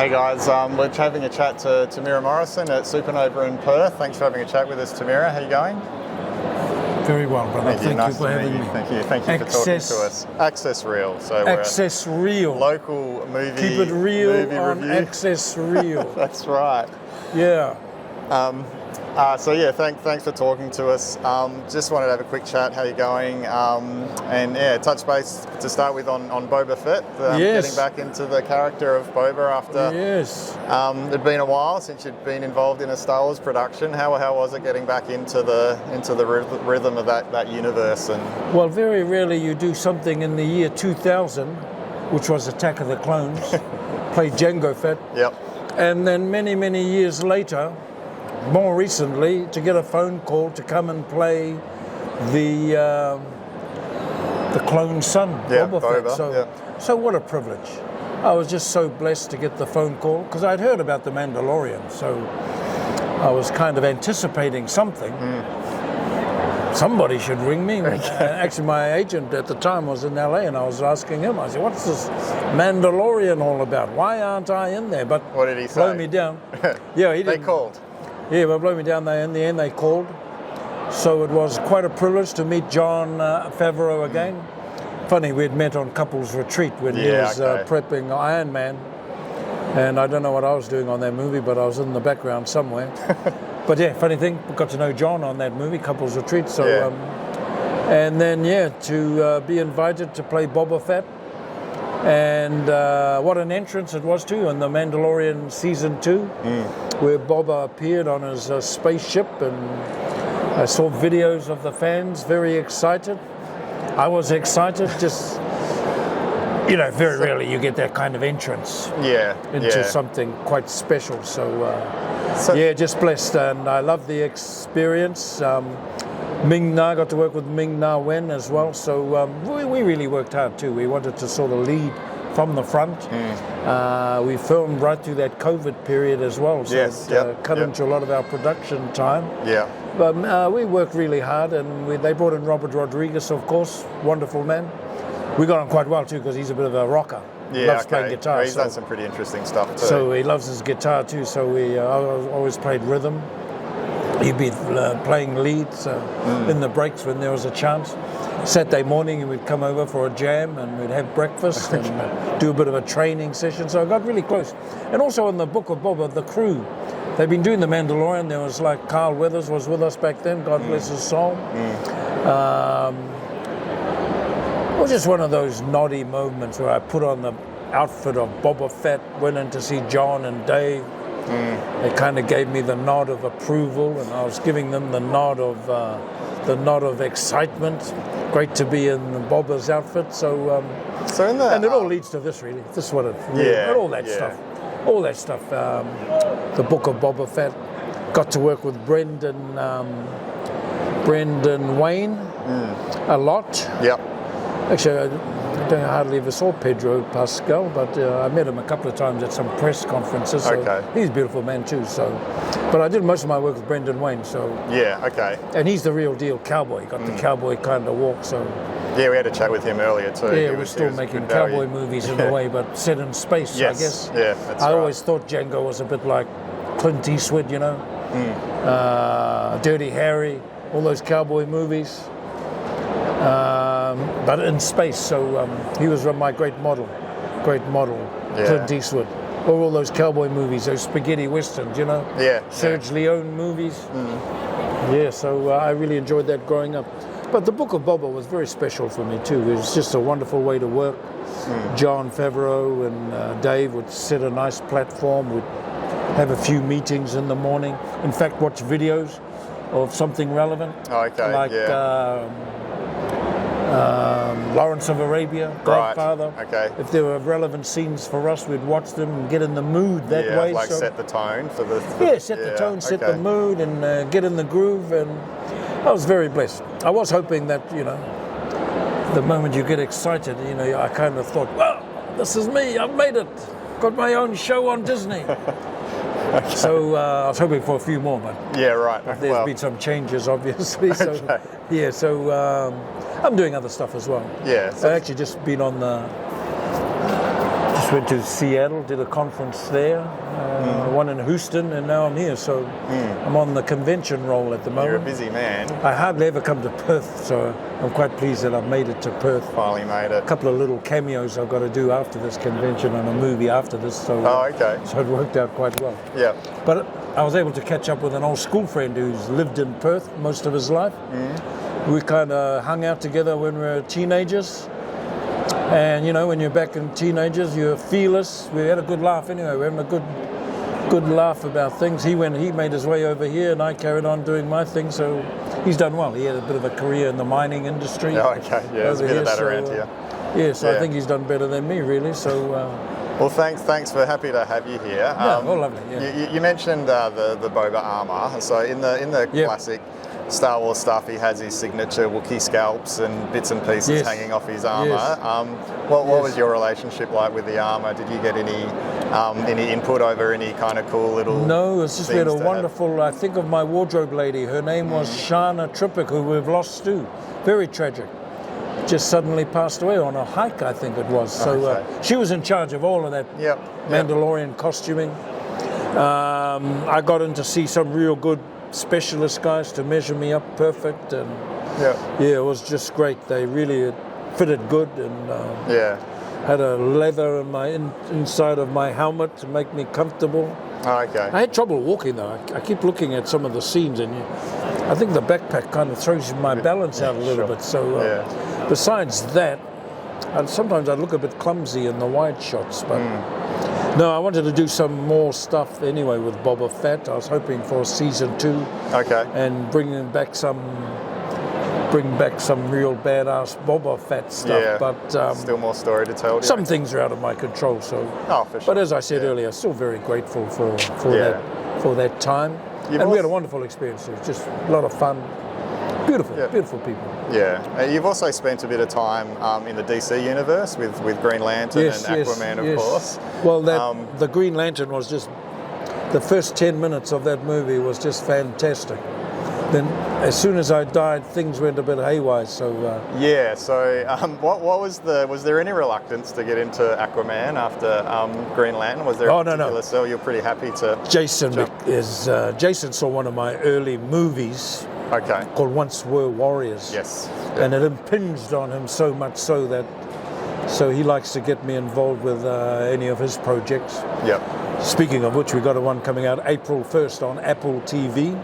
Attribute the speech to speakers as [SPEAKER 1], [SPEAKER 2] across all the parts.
[SPEAKER 1] Hey guys, we're having a chat to Temuera Morrison at Supanova in Perth. Thanks for having a chat with us, Temuera. How are you going?
[SPEAKER 2] Very well, brother. Thank
[SPEAKER 1] Nice
[SPEAKER 2] you for having me.
[SPEAKER 1] Thank you for talking to us. Access Real. So
[SPEAKER 2] Access Real.
[SPEAKER 1] Local movie.
[SPEAKER 2] Keep it real
[SPEAKER 1] movie
[SPEAKER 2] on
[SPEAKER 1] review.
[SPEAKER 2] Access Real.
[SPEAKER 1] That's right.
[SPEAKER 2] Yeah.
[SPEAKER 1] Thanks for talking to us. Just wanted to have a quick chat. How you going? Touch base to start with on Boba Fett.
[SPEAKER 2] Yes.
[SPEAKER 1] Getting back into the character of Boba after.
[SPEAKER 2] Yes.
[SPEAKER 1] It'd been a while since you'd been involved in a Star Wars production. How was it getting back into the rhythm of that universe? And
[SPEAKER 2] Well, very rarely you do something in the year 2000, which was Attack of the Clones. Played Jango Fett.
[SPEAKER 1] Yep.
[SPEAKER 2] And then many years later, more recently, to get a phone call to come and play the clone son, Boba Fett. So what a privilege. I was just so blessed to get the phone call because I'd heard about The Mandalorian, so I was kind of anticipating something. Somebody should ring me. Actually, my agent at the time was in LA, and I was asking him, I said, what's this Mandalorian all about? Why aren't I in there? But
[SPEAKER 1] what did he say?
[SPEAKER 2] Blow me down. Yeah, he didn't.
[SPEAKER 1] They called.
[SPEAKER 2] Yeah, but blow me down. In the end, they called. So it was quite a privilege to meet Jon Favreau again. Funny, we'd met on Couples Retreat when he was prepping Iron Man. And I don't know what I was doing on that movie, but I was in the background somewhere. But yeah, funny thing, we got to know Jon on that movie, Couples Retreat. So, and then to be invited to play Boba Fett. And what an entrance it was too in The Mandalorian Season 2, where Boba appeared on his spaceship, and I saw videos of the fans very excited. I was excited, just, very rarely you get that kind of entrance into something quite special. So just blessed, and I love the experience. Ming-Na, got to work with Ming-Na Wen as well, so we really worked hard too. We wanted to sort of lead from the front. We filmed right through that COVID period as well, so it cut into a lot of our production time.
[SPEAKER 1] Yeah.
[SPEAKER 2] But we worked really hard, and they brought in Robert Rodriguez, of course, wonderful man. We got on quite well too because he's a bit of a rocker.
[SPEAKER 1] Yeah,
[SPEAKER 2] loves playing guitar.
[SPEAKER 1] Well, he's done some pretty interesting stuff too.
[SPEAKER 2] So he loves his guitar too, so we always played rhythm. He'd be playing leads in the breaks when there was a chance. Saturday morning, we'd come over for a jam and we'd have breakfast and do a bit of a training session. So I got really close. And also in the Book of Boba, the crew, they've been doing The Mandalorian. There was Carl Weathers was with us back then, God bless his soul. It was just one of those noddy moments where I put on the outfit of Boba Fett, went in to see John and Dave. They kind of gave me the nod of approval, and I was giving them the nod of excitement. Great to be in Boba's outfit. So and it all leads to this really. This is what it all that stuff. The Book of Boba Fett. Got to work with Brendan Wayne a lot.
[SPEAKER 1] Yep.
[SPEAKER 2] Actually, I don't hardly ever saw Pedro Pascal, but I met him a couple of times at some press conferences. So he's a beautiful man too. So, but I did most of my work with Brendan Wayne. So and he's the real deal cowboy. Got the cowboy kind of walk. So
[SPEAKER 1] we had a chat with him earlier too.
[SPEAKER 2] Yeah, we're still making cowboy movies in a way, but set in space. I guess.
[SPEAKER 1] Yeah, that's
[SPEAKER 2] I always thought Django was a bit like Clint Eastwood, Dirty Harry, all those cowboy movies. But in space, so he was my great model, Clint Eastwood. Or all those cowboy movies, those spaghetti westerns, Serge Leone movies. Yeah, so I really enjoyed that growing up. But the Book of Boba was very special for me too. It was just a wonderful way to work. Jon Favreau and Dave would set a nice platform. We'd have a few meetings in the morning. In fact, watch videos of something relevant. Lawrence of Arabia, Godfather. If there were relevant scenes for us, we'd watch them and get in the mood that way.
[SPEAKER 1] So, set the tone for the...
[SPEAKER 2] set the tone, set the mood, and get in the groove. And I was very blessed. I was hoping that, the moment you get excited, I kind of thought, well, this is me, I've made it. Got my own show on Disney. So I was hoping for a few more, but there's been some changes, obviously. So I'm doing other stuff as well.
[SPEAKER 1] Yeah. So
[SPEAKER 2] I've actually just been on Just went to Seattle, did a conference there, one in Houston, and now I'm here. So I'm on the convention roll at the moment.
[SPEAKER 1] You're a busy man.
[SPEAKER 2] I hardly ever come to Perth, so I'm quite pleased that I've made it to Perth.
[SPEAKER 1] Finally made it.
[SPEAKER 2] A couple of little cameos I've got to do after this convention and a movie after this. So,
[SPEAKER 1] okay.
[SPEAKER 2] So it worked out quite well.
[SPEAKER 1] Yeah.
[SPEAKER 2] But I was able to catch up with an old school friend who's lived in Perth most of his life. We kind of hung out together when we were teenagers. And you know, when you're back in teenagers, you're fearless. We had a good laugh anyway. We're having a good laugh about things. He made his way over here, and I carried on doing my thing. So he's done well. He had a bit of a career in the mining industry.
[SPEAKER 1] Oh, okay. Yeah, there's a bit of that around here.
[SPEAKER 2] Yeah, so I think he's done better than me, really. So.
[SPEAKER 1] Well, thanks. We're happy to have you here.
[SPEAKER 2] Lovely. Yeah.
[SPEAKER 1] You mentioned the Boba armor. So in the classic Star Wars stuff, he has his signature Wookiee scalps and bits and pieces hanging off his armor. What was your relationship like with the armor? Did you get any input over any kind of cool little?
[SPEAKER 2] No, it's just we had a wonderful. I think of my wardrobe lady. Her name was Shana Trippick, who we've lost too. Very tragic. Just suddenly passed away on a hike, I think it was. So she was in charge of all of that Mandalorian costuming. I got in to see some real good specialist guys to measure me up perfect, and it was just great. They really fitted good, and had a leather in my inside of my helmet to make me comfortable. I had trouble walking though. I keep looking at some of the scenes, and I think the backpack kind of throws my balance out a little bit. So besides that, sometimes I look a bit clumsy in the wide shots, but no, I wanted to do some more stuff anyway with Boba Fett. I was hoping for season 2. And bring back some real badass Boba Fett stuff. But
[SPEAKER 1] still more story to tell.
[SPEAKER 2] Some things are out of my control. So.
[SPEAKER 1] For sure.
[SPEAKER 2] But as I said earlier, still very grateful for that time. We had a wonderful experience. It was just a lot of fun. Beautiful people.
[SPEAKER 1] Yeah. You've also spent a bit of time in the DC universe with Green Lantern and Aquaman, of course.
[SPEAKER 2] Well, the Green Lantern was just, the first 10 minutes of that movie was just fantastic. Then, as soon as I died, things went a bit haywire. So what was there any reluctance to get into Aquaman after Green Lantern? Was there a particular cell you're pretty happy to? Jason saw one of my early movies. Called Once Were Warriors. And it impinged on him so much so he likes to get me involved with any of his projects. Speaking of which, we got one coming out April 1st on Apple TV.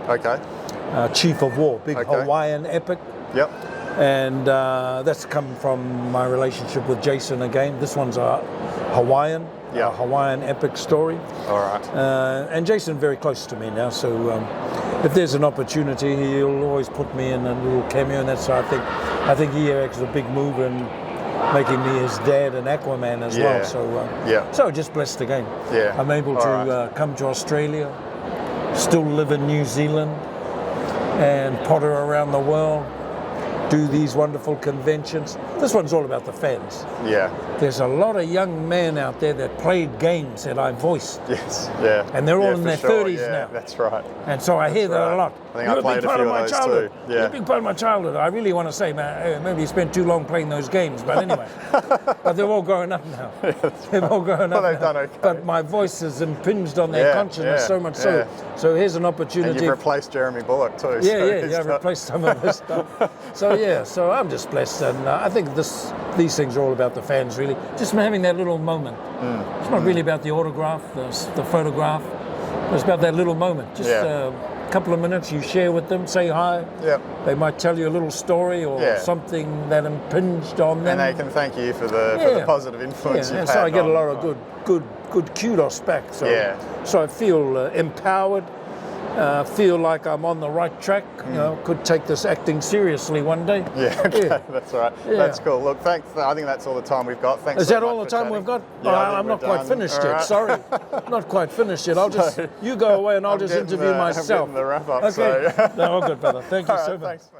[SPEAKER 2] Chief of War, big Hawaiian epic. And that's come from my relationship with Jason again. This one's a Hawaiian epic story. And Jason very close to me now, so if there's an opportunity, he'll always put me in a little cameo, and that's I think he has a big move in making me his dad in Aquaman as well. So just blessed again. I'm able to come to Australia, still live in New Zealand, and potter around the world, do these wonderful conventions. This one's all about the fans. There's a lot of young men out there that played games that I voiced. And they're all in their 30s now.
[SPEAKER 1] That's right.
[SPEAKER 2] And so I hear that a lot.
[SPEAKER 1] I think I played a few of those too.
[SPEAKER 2] You're a big part of my childhood. I really want to say, man, maybe you spent too long playing those games, but anyway. But they're all growing up now. They've all grown up
[SPEAKER 1] they've done okay.
[SPEAKER 2] But my voice has impinged on their consciousness so much so. So here's an opportunity.
[SPEAKER 1] And you've replaced Jeremy Bulloch too.
[SPEAKER 2] I've replaced some of his stuff. So I'm just blessed, and I think these things are all about the fans, really. Just having that little moment. It's not really about the autograph, the photograph. It's about that little moment. Just a couple of minutes you share with them, say hi. They might tell you a little story or something that impinged on them.
[SPEAKER 1] And they can thank you for the positive influence you've had.
[SPEAKER 2] So I get a lot of good kudos back. So I feel empowered. Feel like I'm on the right track. Could take this acting seriously one day.
[SPEAKER 1] That's right. That's cool. Look, thanks. I think that's all the time we've got. Thanks.
[SPEAKER 2] Is that all the time we've got? I'm not quite finished yet. Sorry, not quite finished yet. You go away and I'll just interview myself.
[SPEAKER 1] I'm getting the wrap up.
[SPEAKER 2] Okay. No, all good, brother. Thank you so much. Thanks.